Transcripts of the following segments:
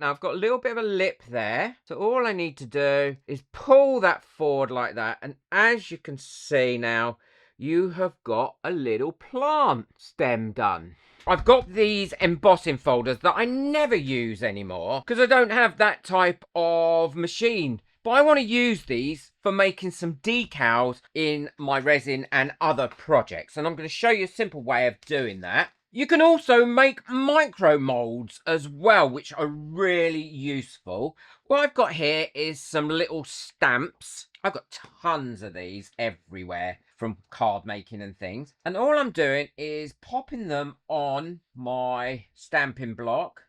Now I've got a little bit of a lip there. So all I need to do is pull that forward like that. And as you can see now, you have got a little plant stem done. I've got these embossing folders that I never use anymore because I don't have that type of machine. But I want to use these for making some decals in my resin and other projects. And I'm going to show you a simple way of doing that. You can also make micro molds as well, which are really useful. What I've got here is some little stamps. I've got tons of these everywhere from card making and things. And all I'm doing is popping them on my stamping block,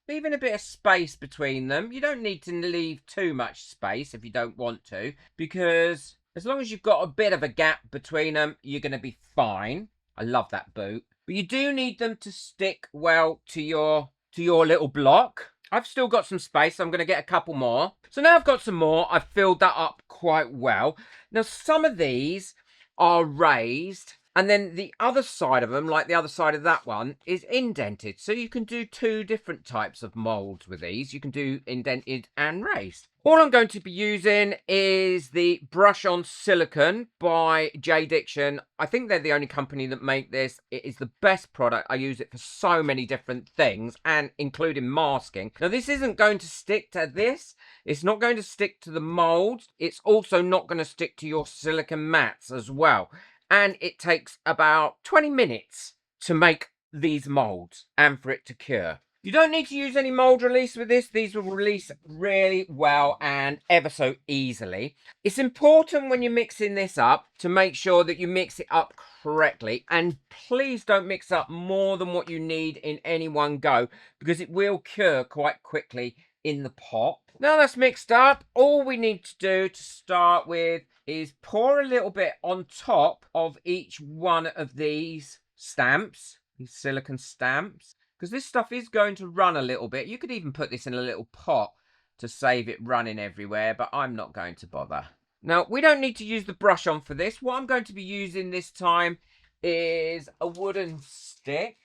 leaving a bit of space between them. You don't need to leave too much space if you don't want to, because as long as you've got a bit of a gap between them, you're going to be fine. I love that boot. But you do need them to stick well to your little block. I've still got some space, so I'm going to get a couple more. So now I've got some more. I've filled that up quite well. Now, some of these are raised, and then the other side of them, like the other side of that one, is indented. So you can do two different types of molds with these. You can do indented and raised. All I'm going to be using is the Brush on Silicone by J. Diction. I think they're the only company that make this. It is the best product. I use it for so many different things, and including masking. Now, this isn't going to stick to this. It's not going to stick to the molds. It's also not going to stick to your silicone mats as well. And it takes about 20 minutes to make these molds and for it to cure. You don't need to use any mold release with this. These will release really well and ever so easily. It's important when you're mixing this up to make sure that you mix it up correctly. And please don't mix up more than what you need in any one go, because it will cure quite quickly in the pot. Now that's mixed up, all we need to do to start with is pour a little bit on top of each one of these stamps, these silicone stamps, because this stuff is going to run a little bit. You could even put this in a little pot to save it running everywhere, but I'm not going to bother. Now, we don't need to use the brush on for this. What I'm going to be using this time is a wooden stick.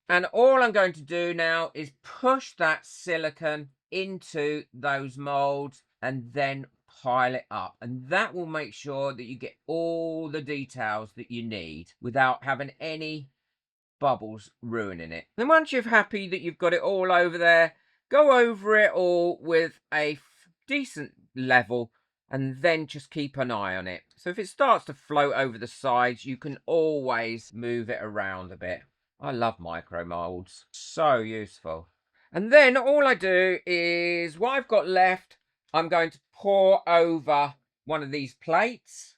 And all I'm going to do now is push that silicone into those molds and then pile it up. And that will make sure that you get all the details that you need without having any bubbles ruining it. Then once you're happy that you've got it all over there, go over it all with a decent level and then just keep an eye on it. So if it starts to float over the sides, you can always move it around a bit. I love micro molds, so useful. And then all I do is what I've got left, I'm going to pour over one of these plates,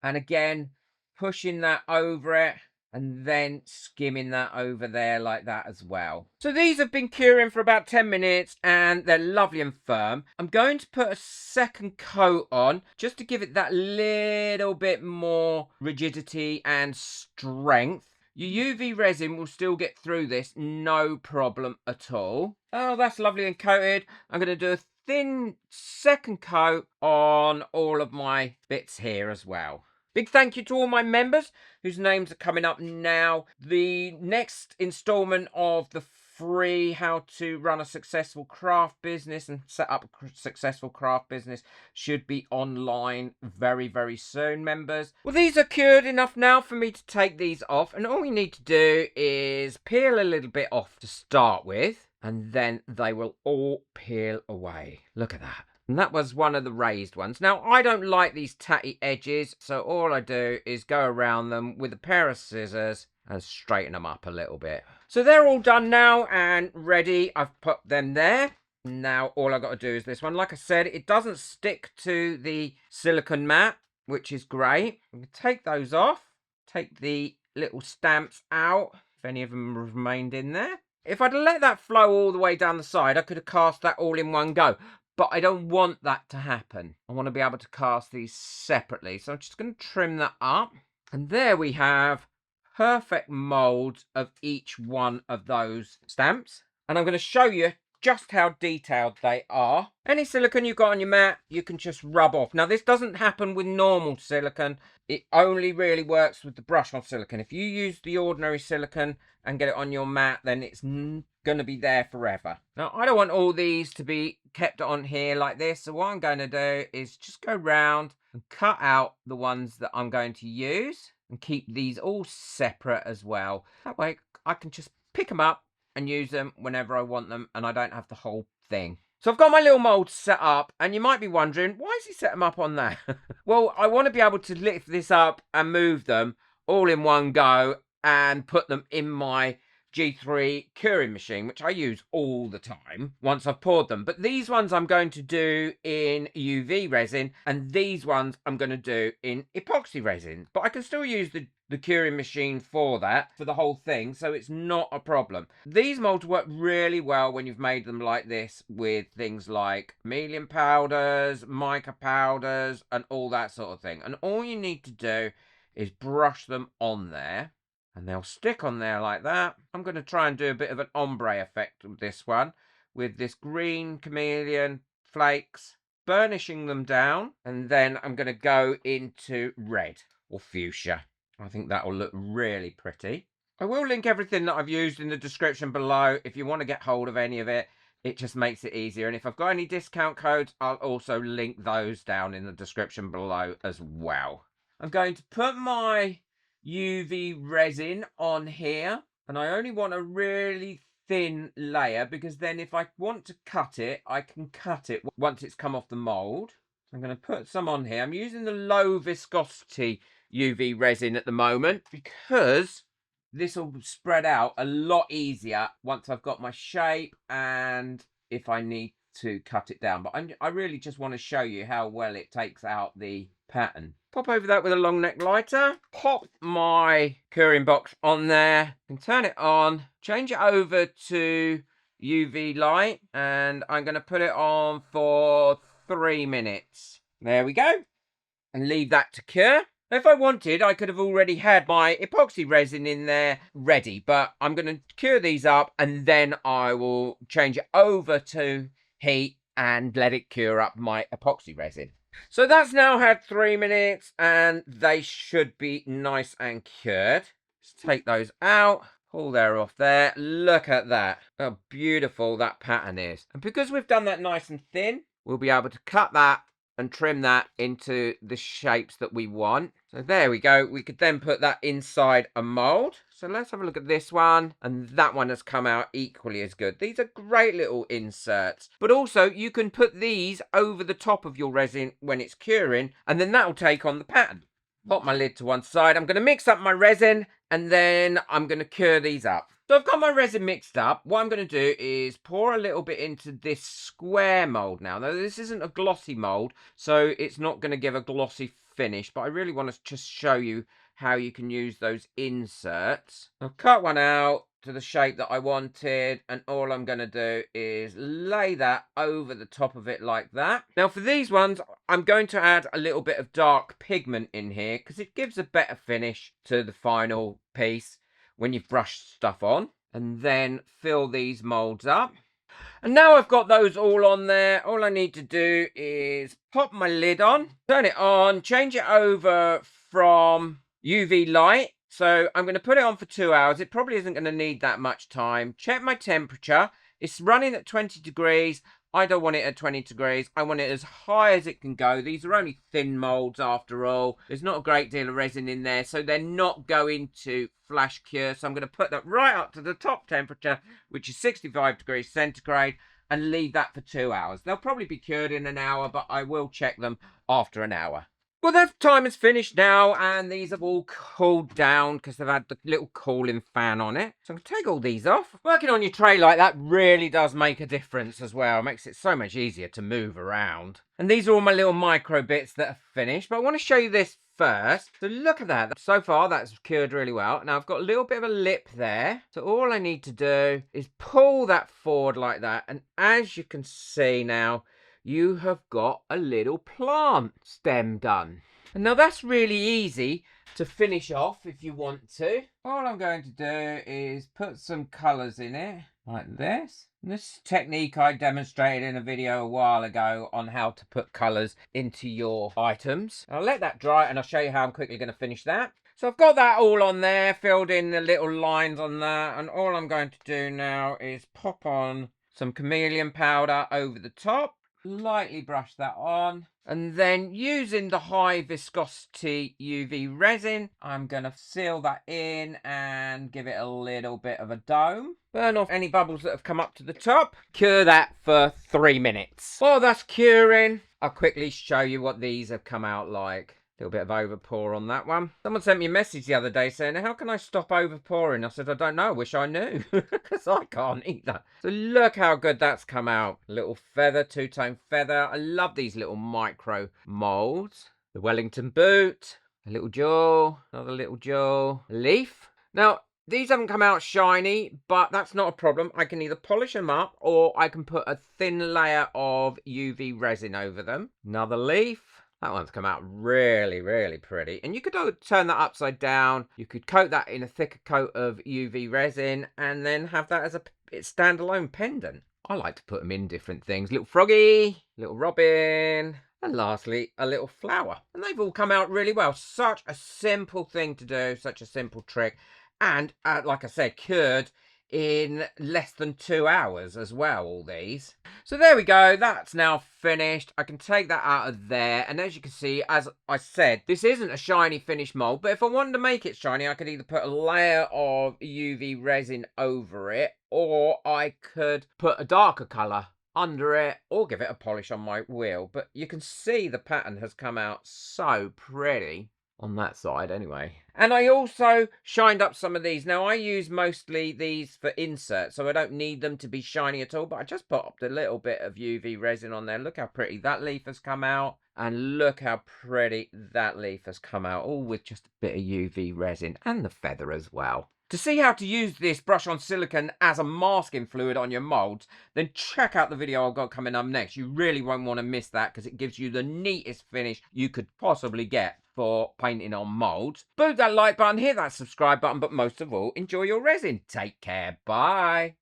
and again pushing that over it and then skimming that over there like that as well. So these have been curing for about 10 minutes and they're lovely and firm. I'm going to put a second coat on just to give it that little bit more rigidity and strength. Your UV resin will still get through this, no problem at all. Oh, that's lovely and coated. I'm going to do a thin second coat on all of my bits here as well. Big thank you to all my members whose names are coming up now. The next installment of the free how to run a successful craft business and set up a successful craft business should be online very, very soon, members. Well, these are cured enough now for me to take these off, and all we need to do is peel a little bit off to start with, and then they will all peel away. Look at that. And that was one of the raised ones. Now, I don't like these tatty edges, so all I do is go around them with a pair of scissors and straighten them up a little bit. So they're all done now and ready. I've put them there. Now, all I've got to do is this one. Like I said, it doesn't stick to the silicone mat, which is great. I'm going to take those off. Take the little stamps out, if any of them remained in there. If I'd let that flow all the way down the side, I could have cast that all in one go. But I don't want that to happen. I want to be able to cast these separately. So I'm just going to trim that up. And there we have perfect molds of each one of those stamps. And I'm going to show you just how detailed they are. Any silicone you've got on your mat, you can just rub off. Now, this doesn't happen with normal silicone. It only really works with the brush on silicone. If you use the ordinary silicone and get it on your mat, then it's going to be there forever. Now, I don't want all these to be kept on here like this. So what I'm going to do is just go round and cut out the ones that I'm going to use and keep these all separate as well. That way I can just pick them up and use them whenever I want them, and I don't have the whole thing. So I've got my little mould set up, and you might be wondering, why has he set them up on that? Well, I want to be able to lift this up and move them all in one go and put them in my G3 curing machine, which I use all the time once I've poured them. But these ones I'm going to do in UV resin, and these ones I'm going to do in epoxy resin. But I can still use the curing machine for that, for the whole thing, so it's not a problem. These molds work really well when you've made them like this with things like chameleon powders, mica powders, and all that sort of thing. And all you need to do is brush them on there, and they'll stick on there like that. I'm going to try and do a bit of an ombre effect with this one, with this green chameleon flakes, burnishing them down, and then I'm going to go into red or fuchsia. I think that will look really pretty. I will link everything that I've used in the description below if you want to get hold of any of it. It just makes it easier. And if I've got any discount codes, I'll also link those down in the description below as well. I'm going to put my UV resin on here, and I only want a really thin layer because then if I want to cut it, I can cut it once it's come off the mold. I'm going to put some on here. I'm using the low viscosity UV resin at the moment because this will spread out a lot easier once I've got my shape and if I need to cut it down. But I really just want to show you how well it takes out the pattern. Pop over that with a long neck lighter, pop my curing box on there and turn it on, change it over to UV light, and I'm going to put it on for 3 minutes. There we go, and leave that to cure. If I wanted, I could have already had my epoxy resin in there ready, but I'm going to cure these up and then I will change it over to heat and let it cure up my epoxy resin. So that's now had 3 minutes and they should be nice and cured. Let's take those out. Pull there off there. Look at that. How beautiful that pattern is. And because we've done that nice and thin, we'll be able to cut that and trim that into the shapes that we want. So there we go. We could then put that inside a mold. So let's have a look at this one. And that one has come out equally as good. These are great little inserts. But also you can put these over the top of your resin when it's curing, and then that will take on the pattern. Pop my lid to one side. I'm going to mix up my resin and then I'm going to cure these up. So I've got my resin mixed up. What I'm going to do is pour a little bit into this square mold now. Now, this isn't a glossy mold, so it's not going to give a glossy finish, but I really want to just show you how you can use those inserts. I'll cut one out to the shape that I wanted, and all I'm going to do is lay that over the top of it like that. Now, for these ones, I'm going to add a little bit of dark pigment in here because it gives a better finish to the final piece when you've brushed stuff on, and then fill these molds up. And now I've got those all on there. All I need to do is pop my lid on, turn it on, change it over from UV light. So I'm going to put it on for 2 hours. It probably isn't going to need that much time. Check my temperature. It's running at 20 degrees. I don't want it at 20 degrees. I want it as high as it can go. These are only thin molds after all. There's not a great deal of resin in there, so they're not going to flash cure. So I'm going to put that right up to the top temperature, which is 65 degrees centigrade, and leave that for 2 hours. They'll probably be cured in an hour, but I will check them after an hour. Well, that time is finished now, and these have all cooled down because they've had the little cooling fan on it. So I'm going to take all these off. Working on your tray like that really does make a difference as well. It makes it so much easier to move around. And these are all my little micro bits that are finished, but I want to show you this first. So look at that. So far, that's cured really well. Now, I've got a little bit of a lip there. So all I need to do is pull that forward like that. And as you can see now, you have got a little plant stem done. And now that's really easy to finish off if you want to. All I'm going to do is put some colours in it, like this. This technique I demonstrated in a video a while ago on how to put colours into your items. I'll let that dry and I'll show you how I'm quickly going to finish that. So I've got that all on there, filled in the little lines on that, and all I'm going to do now is pop on some chameleon powder over the top, lightly brush that on, and then using the high viscosity UV resin, I'm going to seal that in and give it a little bit of a dome. Burn off any bubbles that have come up to the top. Cure that for 3 minutes. While that's curing, I'll quickly show you what these have come out like. A little bit of overpour on that one. Someone sent me a message the other day saying, how can I stop overpouring? I said, I don't know, wish I knew. Because I can't either. So look how good that's come out. A little feather, two-tone feather. I love these little micro molds. The Wellington boot. A little jewel. Another little jewel. A leaf. Now, these haven't come out shiny, but that's not a problem. I can either polish them up or I can put a thin layer of UV resin over them. Another leaf. That one's come out really, really pretty. And you could turn that upside down. You could coat that in a thicker coat of UV resin and then have that as a standalone pendant. I like to put them in different things. Little froggy, little robin, and lastly, a little flower. And they've all come out really well. Such a simple thing to do, such a simple trick. And like I said, cured in less than 2 hours as well, all these. So there we go, that's now finished. I can take that out of there, and as you can see, as I said, this isn't a shiny finish mold, but if I wanted to make it shiny, I could either put a layer of UV resin over it, or I could put a darker colour under it, or give it a polish on my wheel. But you can see the pattern has come out so pretty. On that side anyway. And I also shined up some of these. Now I use mostly these for inserts, so I don't need them to be shiny at all, but I just popped a little bit of UV resin on there. Look how pretty that leaf has come out, and look how pretty that leaf has come out, all with just a bit of UV resin and the feather as well. To see how to use this brush on silicone as a masking fluid on your molds, then check out the video I've got coming up next. You really won't want to miss that because it gives you the neatest finish you could possibly get for painting on molds. Boot that like button, hit that subscribe button, but most of all, enjoy your resin. Take care. Bye.